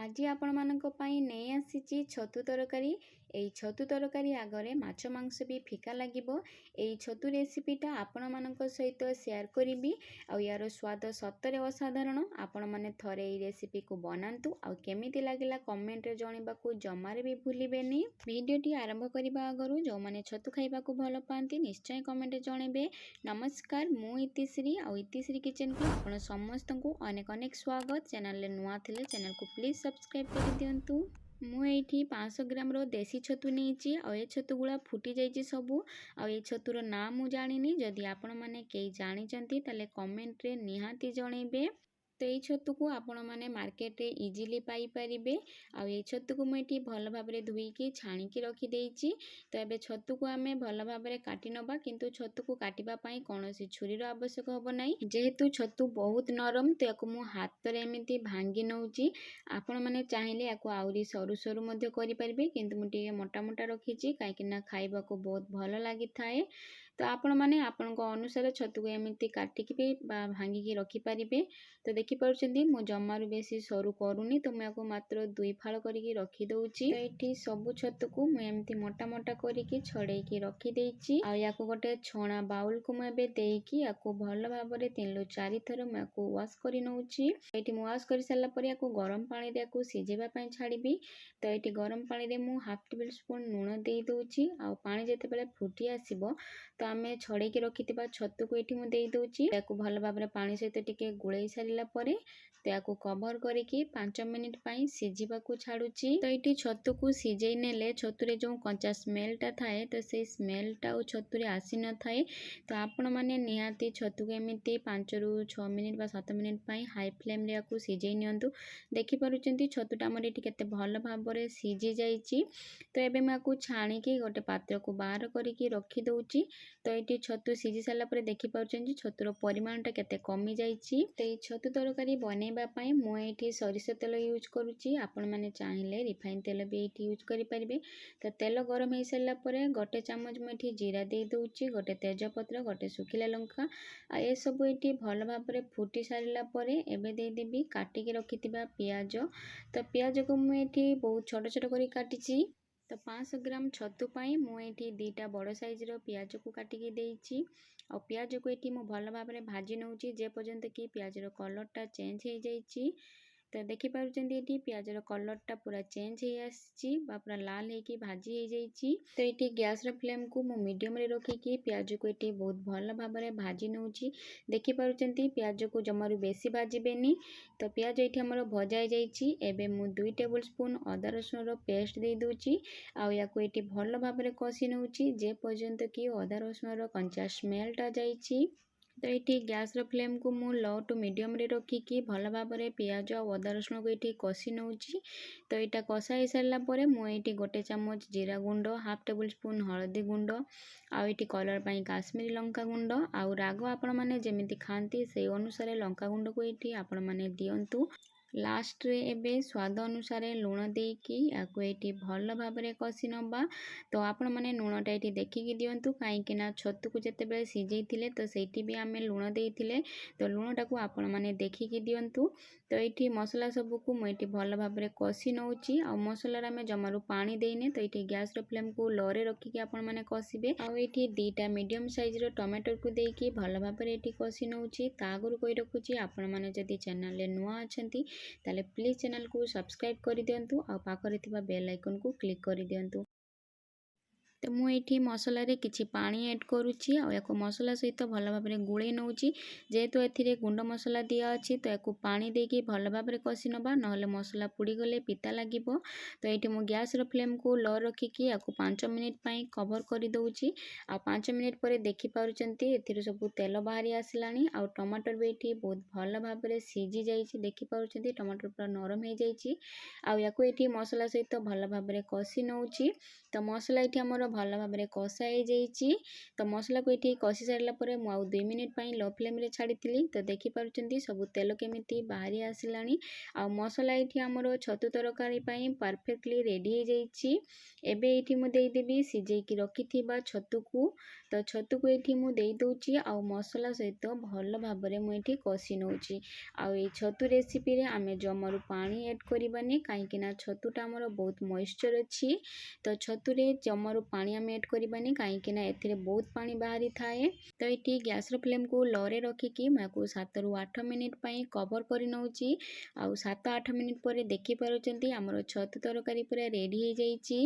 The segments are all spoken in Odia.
ଆଜି ଆପଣମାନଙ୍କ ପାଇଁ ନେଇ ଆସିଛି ଛତୁ ତରକାରୀ। ଏଇ ଛତୁ ତରକାରୀ ଆଗରେ ମାଛ ମାଂସ ବି ଫିକା ଲାଗିବ। ଏଇ ଛତୁ ରେସିପିଟା ଆପଣମାନଙ୍କ ସହିତ ସେୟାର କରିବି। ଆଉ ୟାର ସ୍ୱାଦ ସତରେ ଅସାଧାରଣ। ଆପଣମାନେ ଥରେ ଏଇ ରେସିପିକୁ ବନାନ୍ତୁ ଆଉ କେମିତି ଲାଗିଲା କମେଣ୍ଟରେ ଜଣାଇବାକୁ ଜମାରେ ବି ଭୁଲିବେନି। ଭିଡ଼ିଓଟି ଆରମ୍ଭ କରିବା ଆଗରୁ ଯେଉଁମାନେ ଛତୁ ଖାଇବାକୁ ଭଲ ପାଆନ୍ତି ନିଶ୍ଚୟ କମେଣ୍ଟରେ ଜଣାଇବେ। ନମସ୍କାର, ମୁଁ ଇତିଶ୍ରୀ ଆଉ ଇତିଶ୍ରୀ କିଚେନକୁ ଆପଣ ସମସ୍ତଙ୍କୁ ଅନେକ ଅନେକ ସ୍ୱାଗତ। ଚ୍ୟାନେଲରେ ନୂଆ ଥିଲେ ଚ୍ୟାନେଲକୁ ପ୍ଲିଜ୍ ସବସ୍କ୍ରାଇବ୍ କରିଦିଅନ୍ତୁ। ମୁଁ ଏଇଠି 500 ଗ୍ରାମର ଦେଶୀ ଛତୁ ନେଇଛି ଆଉ ଏ ଛତୁଗୁଡ଼ା ଫୁଟି ଯାଇଛି ସବୁ। ଆଉ ଏ ଛତୁର ନାଁ ମୁଁ ଜାଣିନି, ଯଦି ଆପଣମାନେ କେହି ଜାଣିଛନ୍ତି ତାହେଲେ କମେଣ୍ଟରେ ନିହାତି ଜଣାଇବେ। ତ ଏଇ ଛତୁକୁ ଆପଣମାନେ ମାର୍କେଟରେ ଇଜିଲି ପାଇପାରିବେ। ଆଉ ଏଇ ଛତୁକୁ ମୁଁ ଏଠି ଭଲ ଭାବରେ ଧୋଇକି ଛାଣିକି ରଖିଦେଇଛି। ତ ଏବେ ଛତୁକୁ ଆମେ ଭଲ ଭାବରେ କାଟି ନେବା, କିନ୍ତୁ ଛତୁକୁ କାଟିବା ପାଇଁ କୌଣସି ଛୁରୀର ଆବଶ୍ୟକ ହେବ ନାହିଁ। ଯେହେତୁ ଛତୁ ବହୁତ ନରମ ତ ୟାକୁ ମୁଁ ହାତରେ ଏମିତି ଭାଙ୍ଗି ନେଉଛି। ଆପଣମାନେ ଚାହିଁଲେ ୟାକୁ ଆହୁରି ସରୁ ସରୁ ମଧ୍ୟ କରିପାରିବେ, କିନ୍ତୁ ମୁଁ ଟିକେ ମୋଟା ମୋଟା ରଖିଛି କାହିଁକିନା ଖାଇବାକୁ ବହୁତ ଭଲ ଲାଗିଥାଏ। ତ ଆପଣମାନେ ଆପଣଙ୍କ ଅନୁସାରେ ଛତୁକୁ ଏମିତି କାଟିକି ବି ବା ଭାଙ୍ଗିକି ରଖିପାରିବେ। ତ ଦେଖିପାରୁଛନ୍ତି ମୁଁ ଜମାରୁ ବେଶୀ ସରୁ କରୁନି, ତ ମୁଁ ୟାକୁ ମାତ୍ର 2 ଫାଳ କରିକି ରଖିଦେଉଛି। ତ ଏଇଠି ସବୁ ଛତୁକୁ ମୁଁ ଏମିତି ମୋଟା ମୋଟା କରିକି ଛଡ଼େଇକି ରଖିଦେଇଛି। ଆଉ ୟାକୁ ଗୋଟେ ଛଣା ବାଉଲକୁ ମୁଁ ଏବେ ଦେଇକି ୟାକୁ ଭଲ ଭାବରେ 3 ରୁ 4 ଥର ମୁଁ ୟାକୁ ୱାଶ୍ କରି ନେଉଛି। ଏଇଠି ମୁଁ ୱାଶ୍ କରି ସାରିଲା ପରେ ୟାକୁ ଗରମ ପାଣିରେ ୟାକୁ ସିଝିବା ପାଇଁ ଛାଡ଼ିବି। ତ ଏଇଠି ଗରମ ପାଣିରେ ମୁଁ 1/2 ଟେବୁଲ ସ୍ପୁନ୍ ଲୁଣ ଦେଇ ଦେଉଛି। ଆଉ ପାଣି ଯେତେବେଳେ ଫୁଟି ଆସିବ ତ ଆମେ ଛଡ଼େଇକି ରଖିଥିବା ଛତୁକୁ ଏଇଠି ମୁଁ ଦେଇ ଦେଉଛି। ୟାକୁ ଭଲ ଭାବରେ ପାଣି ସହିତ ଟିକେ ଗୋଳେଇ ସାରିଲା ପରେ ତ ୟାକୁ କଭର କରିକି 5 ମିନିଟ୍ ପାଇଁ ସିଝିବାକୁ ଛାଡ଼ୁଛି। ତ ଏଇଠି ଛତୁକୁ ସିଝେଇ ନେଲେ ଛତୁରେ ଯେଉଁ କଞ୍ଚା ସ୍ମେଲଟା ଥାଏ ତ ସେଇ ସ୍ମେଲଟା ଆଉ ଛତୁରେ ଆସିନଥାଏ। ତ ଆପଣମାନେ ନିହାତି ଛତୁକୁ ଏମିତି 5 ରୁ 6 ମିନିଟ୍ ବା 7 ମିନିଟ୍ ପାଇଁ ହାଇ ଫ୍ଲେମ୍ରେ ୟାକୁ ସିଝେଇ ନିଅନ୍ତୁ। ଦେଖିପାରୁଛନ୍ତି ଛତୁଟା ଆମର ଏଠି କେତେ ଭଲ ଭାବରେ ସିଝି ଯାଇଛି। ତ ଏବେ ମୁଁ ୟାକୁ ଛାଣିକି ଗୋଟେ ପାତ୍ରକୁ ବାହାର କରିକି ରଖିଦେଉଛି। ତ ଏଇଠି ଛତୁ ସିଝି ସାରିଲା ପରେ ଦେଖିପାରୁଛନ୍ତି ଛତୁର ପରିମାଣଟା କେତେ କମିଯାଇଛି। ତ ଏଇ ଛତୁ ତରକାରୀ ବନେଇବା ପାଇଁ ମୁଁ ଏଇଠି ସୋରିଷ ତେଲ ୟୁଜ୍ କରୁଛି। ଆପଣମାନେ ଚାହିଁଲେ ରିଫାଇନ୍ ତେଲ ବି ଏଇଠି ୟୁଜ୍ କରିପାରିବେ। ତ ତେଲ ଗରମ ହେଇସାରିଲା ପରେ 1 ଚାମଚ ମୁଁ ଏଇଠି ଜିରା ଦେଇ ଦେଉଛି, 1 ତେଜପତ୍ର, 1 ଶୁଖିଲା ଲଙ୍କା। ଆଉ ଏସବୁ ଏଇଠି ଭଲ ଭାବରେ ଫୁଟି ସାରିଲା ପରେ ଏବେ ଦେଇଦେବି କାଟିକି ରଖିଥିବା ପିଆଜ। ତ ପିଆଜକୁ ମୁଁ ଏଇଠି ବହୁତ ଛୋଟ ଛୋଟ କରି କାଟିଛି। ତ 500 ଗ୍ରାମ ଛତୁ ପାଇଁ ମୁଁ ଏଇଠି 2ଟା ବଡ଼ ସାଇଜ୍ର ପିଆଜକୁ କାଟିକି ଦେଇଛି। ଆଉ ପିଆଜକୁ ଏଇଠି ମୁଁ ଭଲ ଭାବରେ ଭାଜି ନେଉଛି ଯେ ପର୍ଯ୍ୟନ୍ତ କି ପିଆଜର କଲର୍ଟା ଚେଞ୍ଜ ହେଇଯାଇଛି। ତ ଦେଖିପାରୁଛନ୍ତି ଏଇଠି ପିଆଜର କଲର୍ଟା ପୁରା ଚେଞ୍ଜ ହେଇ ଆସିଛି ବା ପୁରା ଲାଲ ହେଇକି ଭାଜି ହେଇଯାଇଛି। ତ ଏଇଠି ଗ୍ୟାସର ଫ୍ଲେମ୍କୁ ମୁଁ ମିଡ଼ିୟମରେ ରଖିକି ପିଆଜକୁ ଏଇଠି ବହୁତ ଭଲ ଭାବରେ ଭାଜି ନେଉଛି। ଦେଖିପାରୁଛନ୍ତି ପିଆଜକୁ ଜମାରୁ ବେଶୀ ଭାଜିବେନି। ତ ପିଆଜ ଏଇଠି ଆମର ଭଜା ହେଇଯାଇଛି। ଏବେ ମୁଁ 2 ଟେବୁଲ ସ୍ପୁନ୍ ଅଦା ରସୁଣର ପେଷ୍ଟ ଦେଇ ଦେଉଛି। ଆଉ ୟାକୁ ଏଇଠି ଭଲ ଭାବରେ କଷି ନେଉଛି ଯେ ପର୍ଯ୍ୟନ୍ତ କି ଅଦା ରସୁଣର କଞ୍ଚା ସ୍ମେଲଟା ଯାଇଛି। ତ ଏଇଠି ଗ୍ୟାସର ଫ୍ଲେମ୍କୁ ମୁଁ ଲୋ ଟୁ ମିଡ଼ିୟମରେ ରଖିକି ଭଲ ଭାବରେ ପିଆଜ ଆଉ ଅଦା ରସୁଣକୁ ଏଇଠି କଷି ନେଉଛି। ତ ଏଇଟା କଷା ହେଇସାରିଲା ପରେ ମୁଁ ଏଇଠି 1 ଚାମଚ ଜିରା ଗୁଣ୍ଡ, 1/2 ଟେବୁଲ ସ୍ପୁନ୍ ହଳଦୀ ଗୁଣ୍ଡ, ଆଉ ଏଇଠି କଲର୍ ପାଇଁ କାଶ୍ମୀରୀ ଲଙ୍କା ଗୁଣ୍ଡ ଆଉ ରାଗ ଆପଣମାନେ ଯେମିତି ଖାଆନ୍ତି ସେଇ ଅନୁସାରେ ଲଙ୍କା ଗୁଣ୍ଡକୁ ଏଇଠି ଆପଣମାନେ ଦିଅନ୍ତୁ। ଲାଷ୍ଟରେ ଏବେ ସ୍ୱାଦ ଅନୁସାରେ ଲୁଣ ଦେଇକି ୟାକୁ ଏଇଠି ଭଲ ଭାବରେ କଷି ନେବା। ତ ଆପଣମାନେ ଲୁଣଟା ଏଇଠି ଦେଖିକି ଦିଅନ୍ତୁ, କାହିଁକିନା ଛତୁକୁ ଯେତେବେଳେ ସିଝେଇଥିଲେ ତ ସେଇଠି ବି ଆମେ ଲୁଣ ଦେଇଥିଲେ। ତ ଲୁଣଟାକୁ ଆପଣମାନେ ଦେଖିକି ଦିଅନ୍ତୁ। ତ ଏଇଠି ମସଲା ସବୁକୁ ମୁଁ ଏଇଠି ଭଲ ଭାବରେ କଷି ନେଉଛି। ଆଉ ମସଲାରେ ଆମେ ଜମାରୁ ପାଣି ଦେଇନେ, ତ ଏଇଠି ଗ୍ୟାସର ଫ୍ଲେମ୍କୁ ଲୋରେ ରଖିକି ଆପଣମାନେ କଷିବେ। ଆଉ ଏଇଠି 2ଟା ମିଡ଼ିୟମ୍ ସାଇଜ୍ର ଟମାଟୋକୁ ଦେଇକି ଭଲ ଭାବରେ ଏଇଠି କଷି ନେଉଛି। ତା ଆଗରୁ କହି ରଖୁଛି ଆପଣମାନେ ଯଦି ଚ୍ୟାନେଲରେ ନୂଆ ଅଛନ୍ତି ତାହେଲେ ପ୍ଲିଜ୍ ଚ୍ୟାନେଲକୁ ସବସ୍କ୍ରାଇବ୍ କରିଦିଅନ୍ତୁ ଆଉ ପାଖରେ ଥିବା ବେଲ୍ ଆଇକନ୍କୁ କ୍ଲିକ୍ କରିଦିଅନ୍ତୁ। ତ ମୁଁ ଏଇଠି ମସଲାରେ କିଛି ପାଣି ଆଡ଼୍ କରୁଛି ଆଉ ୟାକୁ ମସଲା ସହିତ ଭଲ ଭାବରେ ଗୋଳେଇ ନେଉଛି। ଯେହେତୁ ଏଥିରେ ଗୁଣ୍ଡ ମସଲା ଦିଆ ଅଛି ତ ୟାକୁ ପାଣି ଦେଇକି ଭଲ ଭାବରେ କଷି ନେବା, ନହେଲେ ମସଲା ପୋଡ଼ିଗଲେ ପିତା ଲାଗିବ। ତ ଏଇଠି ମୁଁ ଗ୍ୟାସର ଫ୍ଲେମ୍କୁ ଲୋ ରଖିକି ୟାକୁ 5 ମିନିଟ୍ ପାଇଁ କଭର କରିଦେଉଛି। ଆଉ 5 ମିନିଟ୍ ପରେ ଦେଖିପାରୁଛନ୍ତି ଏଥିରୁ ସବୁ ତେଲ ବାହାରି ଆସିଲାଣି। ଆଉ ଟମାଟର ବି ଏଇଠି ବହୁତ ଭଲ ଭାବରେ ସିଝି ଯାଇଛି। ଦେଖିପାରୁଛନ୍ତି ଟମାଟର ପୁରା ନରମ ହେଇଯାଇଛି। ଆଉ ୟାକୁ ଏଇଠି ମସଲା ସହିତ ଭଲ ଭାବରେ କଷି ନେଉଛି। ତ ମସଲା ଏଇଠି ଆମର ଆମର ଭଲ ଭାବରେ କଷା ହେଇଯାଇଛି। ତ ମସଲାକୁ ଏଠି କଷି ସାରିଲା ପରେ ମୁଁ ଆଉ 2 ମିନିଟ୍ ପାଇଁ ଲୋ ଫ୍ଲେମ୍ରେ ଛାଡ଼ିଥିଲି। ତ ଦେଖିପାରୁଛନ୍ତି ସବୁ ତେଲ କେମିତି ବାହାରି ଆସିଲାଣି। ଆଉ ମସଲା ଏଠି ଆମର ଛତୁ ତରକାରୀ ପାଇଁ ପରଫେକ୍ଟଲି ରେଡ଼ି ହେଇଯାଇଛି। ଏବେ ଏଇଠି ମୁଁ ଦେଇଦେବି ସିଝେଇକି ରଖିଥିବା ଛତୁକୁ। ତ ଛତୁକୁ ଏଠି ମୁଁ ଦେଇ ଦେଉଛି ଆଉ ମସଲା ସହିତ ଭଲ ଭାବରେ ମୁଁ ଏଠି କଷି ନେଉଛି। ଆଉ ଏଇ ଛତୁ ରେସିପିରେ ଆମେ ଜମାରୁ ପାଣି ଆଡ଼୍ କରିବାନି, କାହିଁକିନା ଛତୁଟା ଆମର ବହୁତ ମଏଶ୍ଚର ଅଛି। ତ ଛତୁରେ ଜମାରୁ ପାଣି ଆମେ ଆଡ଼୍ କରିବାନି, କାହିଁକିନା ଏଥିରେ ବହୁତ ପାଣି ବାହାରିଥାଏ। ତ ଏଠି ଗ୍ୟାସ୍ର ଫ୍ଲେମ୍କୁ ଲୋରେ ରଖିକି ମୁଁ ୟାକୁ 7ରୁ 8 ମିନିଟ୍ ପାଇଁ କଭର୍ କରି ନେଉଛି। ଆଉ 7-8 ମିନିଟ୍ ପରେ ଦେଖିପାରୁଛନ୍ତି ଆମର ଛତୁ ତରକାରୀ ପୁରା ରେଡ଼ି ହେଇଯାଇଛି।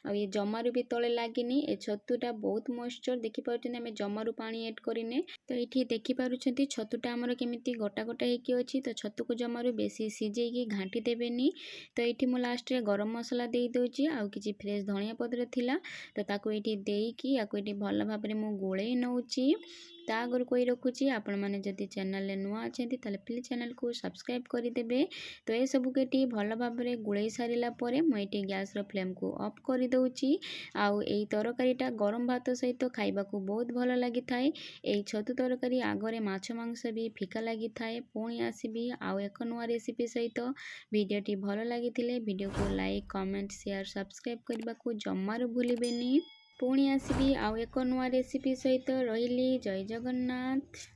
ଆଉ ଏ ଜମାରୁ ବି ତଳେ ଲାଗିନି। ଏ ଛତୁଟା ବହୁତ ମଏଶ୍ଚର, ଦେଖିପାରୁଛନ୍ତି ଆମେ ଜମାରୁ ପାଣି ଆଡ଼୍ କରିନେ। ତ ଏଠି ଦେଖିପାରୁଛନ୍ତି ଛତୁଟା ଆମର କେମିତି ଗୋଟା ଗୋଟା ହେଇକି ଅଛି। ତ ଛତୁକୁ ଜମାରୁ ବେଶୀ ସିଝେଇକି ଘାଣ୍ଟି ଦେବେନି। ତ ଏଠି ମୁଁ ଲାଷ୍ଟରେ ଗରମ ମସଲା ଦେଇ ଦେଉଛି, ଆଉ କିଛି ଫ୍ରେଶ୍ ଧଣିଆ ପତ୍ର ଥିଲା ତ ତାକୁ ଏଠି ଦେଇକି ୟାକୁ ଏଠି ଭଲ ଭାବରେ ମୁଁ ଗୋଳେଇ ନେଉଛି। ତା ଆଗରୁ କହି ରଖୁଛି, ଆପଣମାନେ ଯଦି ଚ୍ୟାନେଲରେ ନୂଆ ଅଛନ୍ତି ତାହେଲେ ପ୍ଲିଜ୍ ଚ୍ୟାନେଲକୁ ସବସ୍କ୍ରାଇବ୍ କରିଦେବେ। ତ ଏସବୁକୁ ଏଠି ଭଲ ଭାବରେ ଗୋଳେଇ ସାରିଲା ପରେ ମୁଁ ଏଠି ଗ୍ୟାସ୍ର ଫ୍ଲେମ୍କୁ ଅଫ୍ କରିଦେଉଛି। ଆଉ ଏଇ ତରକାରୀଟା ଗରମ ଭାତ ସହିତ ଖାଇବାକୁ ବହୁତ ଭଲ ଲାଗିଥାଏ। ଏଇ ଛତୁ ତରକାରୀ ଆଗରେ ମାଛ ମାଂସ ବି ଫିକା ଲାଗିଥାଏ। ପୁଣି ଆସିବି ଆଉ ଏକ ନୂଆ ରେସିପି ସହିତ। ଭିଡ଼ିଓଟି ଭଲ ଲାଗିଥିଲେ ଭିଡ଼ିଓକୁ ଲାଇକ୍, କମେଣ୍ଟ, ସେୟାର, ସବସ୍କ୍ରାଇବ୍ କରିବାକୁ ଜମାରୁ ଭୁଲିବେନି। ପୁଣି ଆସିବି ଆଉ ଏକ ନୂଆ ରେସିପି ସହିତ। ରହିଲି, ଜୟ ଜଗନ୍ନାଥ।